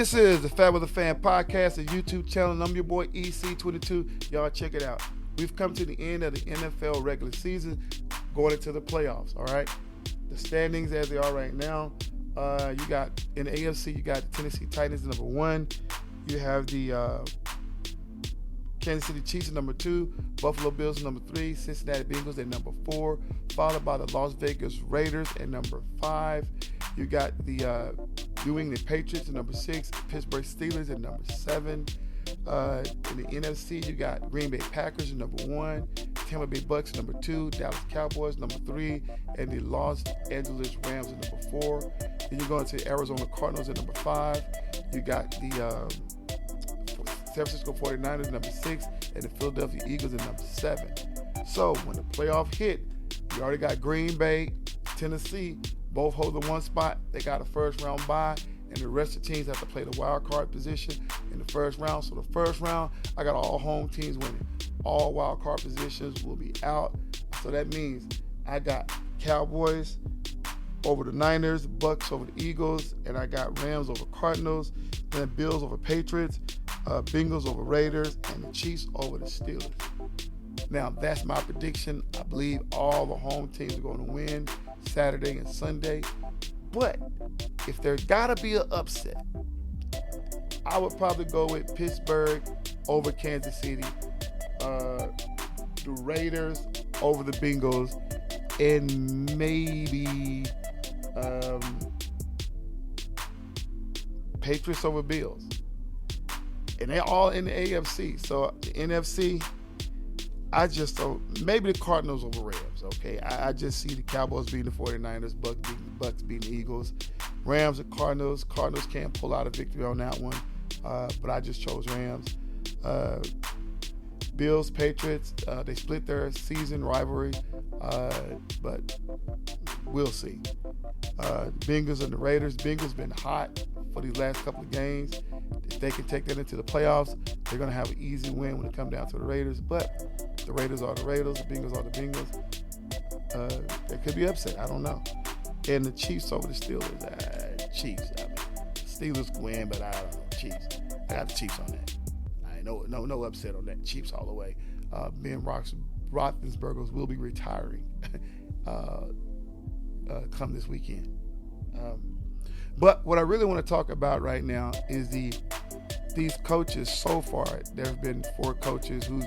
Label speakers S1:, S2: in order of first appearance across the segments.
S1: This is the Fat with a Fan podcast, a YouTube channel, and I'm your boy EC22. Y'all check it out. We've come to the end of the NFL regular season, going into the playoffs, all right? The standings as they are right now, you got, in the AFC, you got the Tennessee Titans at number 1. You have the Kansas City Chiefs at number 2, Buffalo Bills at number 3, Cincinnati Bengals at number 4, followed by the Las Vegas Raiders at number 5. You got the New England Patriots at number 6, Pittsburgh Steelers at number 7. In the NFC, you got Green Bay Packers at number 1, Tampa Bay Bucks at number 2, Dallas Cowboys number 3, and the Los Angeles Rams at number 4. Then you go into the Arizona Cardinals at number 5. You got the San Francisco 49ers number 6, and the Philadelphia Eagles at number 7. So when the playoff hit, you already got Green Bay, Tennessee, both hold the one spot. They got a first round bye, and the rest of the teams have to play the wild card position in the first round. So the first round, I got all home teams winning. All wild card positions will be out. So that means I got Cowboys over the Niners, Bucks over the Eagles, and I got Rams over Cardinals, then Bills over Patriots, Bengals over Raiders, and the Chiefs over the Steelers. Now, that's my prediction. I believe all the home teams are going to win Saturday and Sunday. But if there gotta be an upset, I would probably go with Pittsburgh over Kansas City, the Raiders over the Bengals, and maybe Patriots over Bills. And they're all in the AFC. So the NFC, I just don't, maybe the Cardinals over Rams, okay? I just see the Cowboys beating the 49ers, Bucks beating the Eagles. Rams and Cardinals. Cardinals can't pull out a victory on that one, but I just chose Rams. Bills, Patriots, they split their season rivalry, but we'll see. Bengals and the Raiders. Bengals been hot for these last couple of games. If they can take that into the playoffs, they're going to have an easy win when it comes down to the Raiders. But the Raiders are the Raiders, the Bengals are the Bengals. There could be upset. I don't know. And the Chiefs over the Steelers. Chiefs. I mean, Steelers win, but I don't know. Chiefs. I got the Chiefs on that. I ain't no upset on that. Chiefs all the way. Ben Roethlisberger will be retiring come this weekend. But what I really want to talk about right now is these coaches so far. There have been 4 coaches who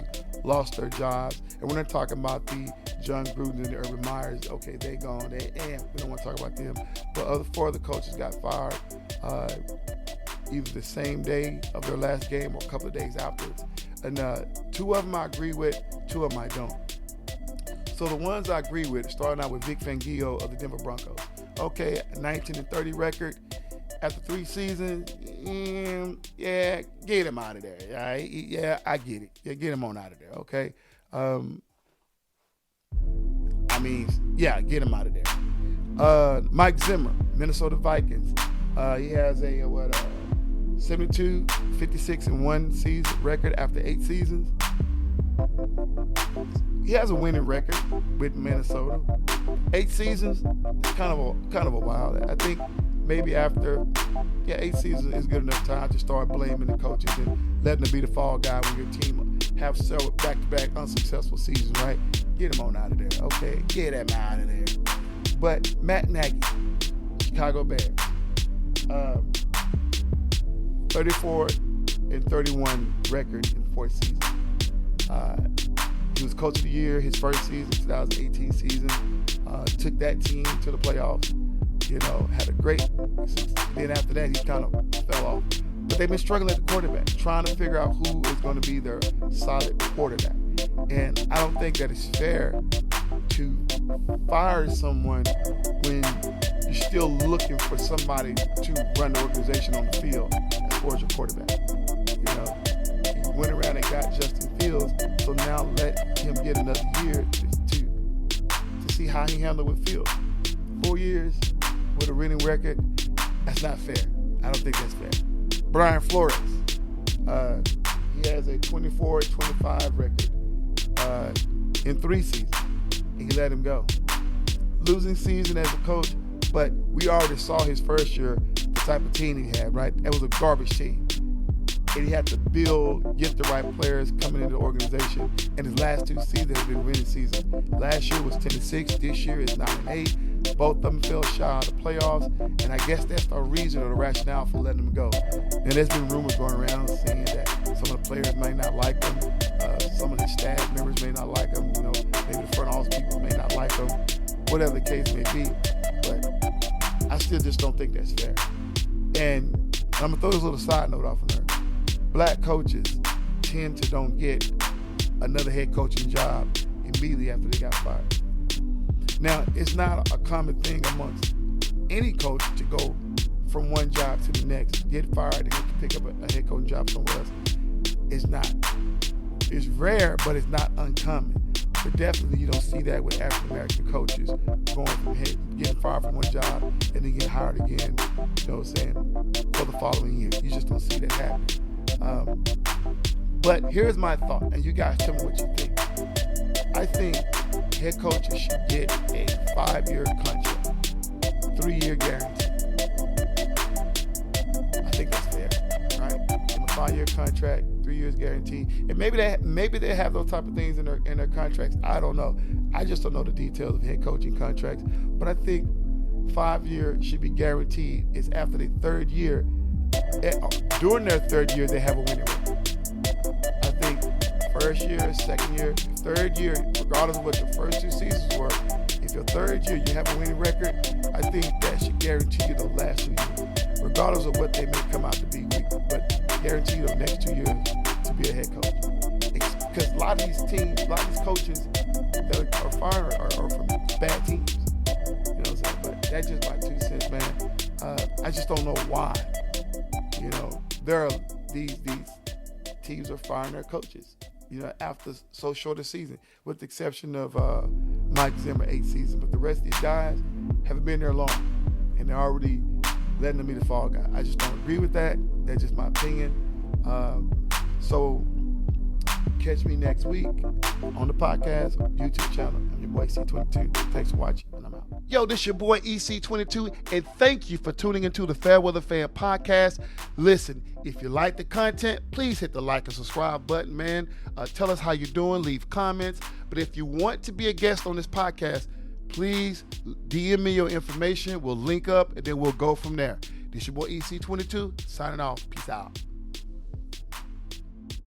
S1: lost their jobs, and we're not talking about the John Gruden and the Urban Meyers. Okay, they gone. We don't want to talk about them. But 4 other coaches got fired either the same day of their last game or a couple of days afterwards. And 2 of them I agree with, 2 of them I don't. So the ones I agree with, starting out with Vic Fangio of the Denver Broncos. Okay, 19-30 record after 3 seasons. Yeah, get him out of there. All right? Yeah, I get it. Yeah, get him on out of there. Okay. Get him out of there. Mike Zimmer, Minnesota Vikings. He has a 72, 56 and 1 season record after 8 seasons. He has a winning record with Minnesota. 8 seasons, kind of a while. I think maybe after 8 seasons is good enough time to start blaming the coaches and letting them be the fall guy when your team have several back-to-back unsuccessful seasons, right? Get him on out of there, okay? Get him out of there. But Matt Nagy, Chicago Bears, 34 and 31 record in 4 seasons. He was coach of the year his first season, 2018 season. Took that team to the playoffs. Had a great. Then after that, he kind of fell off. But they've been struggling at the quarterback, trying to figure out who is going to be their solid quarterback. And I don't think that it's fair to fire someone when you're still looking for somebody to run the organization on the field as far as your quarterback. He went around and got Justin Fields, so now let him get another year to see how he handled with Fields. 4 years with a winning record, that's not fair. I don't think that's fair. Brian Flores, he has a 24-25 record in 3 seasons, and he let him go. Losing season as a coach, but we already saw his first year, the type of team he had, right? That was a garbage team. And he had to build, get the right players coming into the organization. And his last 2 seasons have been winning seasons. Last year was 10-6. This year is 9-8. Both of them fell shy of the playoffs. And I guess that's the reason or the rationale for letting them go. And there's been rumors going around saying that some of the players may not like them. Some of the staff members may not like them. You know, maybe the front office people may not like them. Whatever the case may be. But I still just don't think that's fair. And I'm going to throw this little side note off of there. Black coaches tend to don't get another head coaching job immediately after they got fired. Now, it's not a common thing amongst any coach to go from one job to the next, get fired, and get to pick up a head coaching job somewhere else. It's not. It's rare, but it's not uncommon. But definitely you don't see that with African-American coaches going from getting fired from one job and then getting hired again, you know what I'm saying, for the following year. You just don't see that happen. But here's my thought, and you guys tell me what you think. I think head coaches should get a 5-year contract, 3-year guarantee. I think that's fair, right? Give them a 5-year contract, 3 years guarantee, and maybe they have those type of things in their contracts. I don't know. I just don't know the details of head coaching contracts. But I think 5 years should be guaranteed. It's after the 3rd year. During their 3rd year, they have a winning record. I think 1st year, 2nd year, 3rd year, regardless of what your first 2 seasons were, if your 3rd year you have a winning record, I think that should guarantee you the last 2 years, regardless of what they may come out to be, but guarantee you the next 2 years to be a head coach. Because a lot of these teams, a lot of these coaches that are fired are from bad teams. You know what I'm saying? But that's just my 2 cents, man. I just don't know why. You know, these teams are firing their coaches, you know, after so short a season, with the exception of Mike Zimmer, 8 seasons. But the rest of these guys haven't been there long, and they're already letting them be the fall guy. I just don't agree with that. That's just my opinion. So catch me next week on the podcast, YouTube channel. I'm your boy EC22. Thanks for watching, and I'm out. Yo, this your boy EC22, and thank you for tuning into the Fairweather Fan Podcast. Listen, if you like the content, please hit the like and subscribe button, man. Tell us how you're doing. Leave comments. But if you want to be a guest on this podcast, please DM me your information. We'll link up, and then we'll go from there. This your boy EC22, signing off. Peace out.